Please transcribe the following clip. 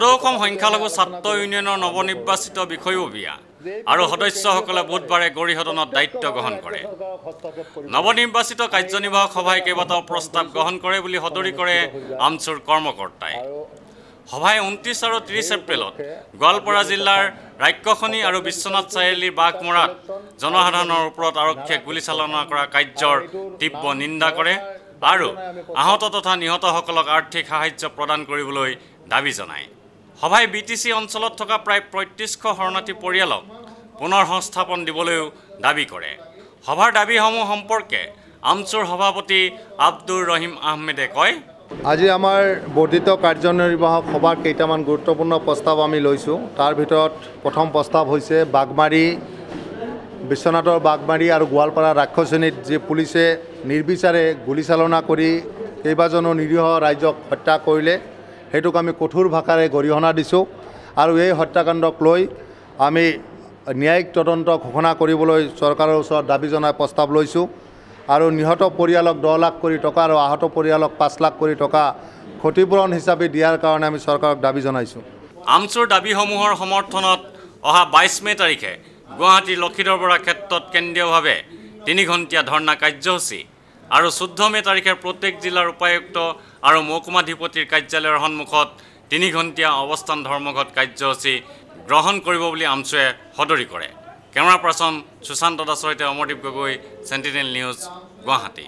সদৌ অসম সংখ্যালঘু ছাত্ৰ ইউনিয়নৰ নৱনিৰ্বাচিত বিষয়ববীয়া আৰু সদস্যসকলে বুধবাৰে গৰিহদনত দায়িত্ব গ্ৰহণ কৰে। নৱনিৰ্বাচিত কাৰ্যনিৰ্বাহক সভাই কেইবাটাও প্ৰস্তাৱ গ্ৰহণ কৰে বুলি সদৰি কৰে আমচুৰ কৰ্মকৰ্তাই। সভাই 29 আৰু 30 এপ্ৰিলত গোৱালপাৰা জিলাৰ ৰাক্ষসনী আৰু বিশ্বনাথ চাৰিআলিৰ বাঘমৰাত জনসাধাৰণৰ ওপৰত আৰক্ষীয়ে গুলীচালনা কৰা কাৰ্যৰ তীব্ৰ নিন্দা কৰে আৰু আহত তথা নিহতসকলক আৰ্থিক সাহায্য প্ৰদান কৰিবলৈ দাবী জনায়। সভাই BTC অঞ্চলত থকা প্ৰায় 3500 শৰণাৰ্থী পৰিয়ালক পুনৰ সংস্থাপন দিবলৈও দাবী কৰে। সভাৰ দাবীসমূহ সম্পৰ্কে আমচুৰ সভাপতি আব্দুৰ ৰহিম আহমেদে কয়, আজি আমাৰ বৰ্ধিত কাৰ্যনিৰ্বাহক সভাৰ কেইটামান গুৰুত্বপূৰ্ণ প্ৰস্তাৱ আমি লৈছোঁ। তাৰ ভিতৰত প্ৰথম প্ৰস্তাৱ হৈছে বাঘমাৰী, বিশ্বনাথৰ বাঘমাৰী আৰু গোৱালপাৰা ৰাক্ষসনীত যি পুলিচে নিৰ্বিচাৰে গুলীচালনা কৰি কেইবাজনো নিৰীহ ৰাইজক হত্যা কৰিলে, সেইটোক আমি কঠোৰ ভাষাৰে গৰিহণা দিছোঁ আৰু এই হত্যাকাণ্ডক লৈ আমি ন্যায়িক তদন্ত ঘোষণা কৰিবলৈ চৰকাৰৰ ওচৰত দাবী জনাই প্ৰস্তাৱ লৈছোঁ আৰু নিহত পৰিয়ালক 10 লাখ কোটি টকা আৰু আহত পৰিয়ালক 5 লাখ কোটি টকা ক্ষতিপূৰণ হিচাপে দিয়াৰ কাৰণে আমি চৰকাৰক দাবী জনাইছোঁ। আমচুৰ দাবীসমূহৰ সমৰ্থনত অহা 22 মে তাৰিখে গুৱাহাটীৰ লক্ষীধৰ বৰা ক্ষেত্ৰত কেন্দ্ৰীয়ভাৱে 3 ঘণ্টীয়া ধৰ্ণা কাৰ্যসূচী আৰু 14 মে তাৰিখে প্ৰত্যেক জিলাৰ উপায়ুক্ত আৰু মহকুমাধিপতিৰ কাৰ্যালয়ৰ সন্মুখত 3 ঘণ্টীয়া অৱস্থান ধৰ্মঘট কাৰ্যসূচী গ্ৰহণ কৰিব বুলি আমচুৱে সদৰি কৰে। কেমেৰা পাৰ্চন সুশান্ত দাসৰ সৈতে অমৰদীপ গগৈ, চেণ্টিনেল নিউজ, গুৱাহাটী।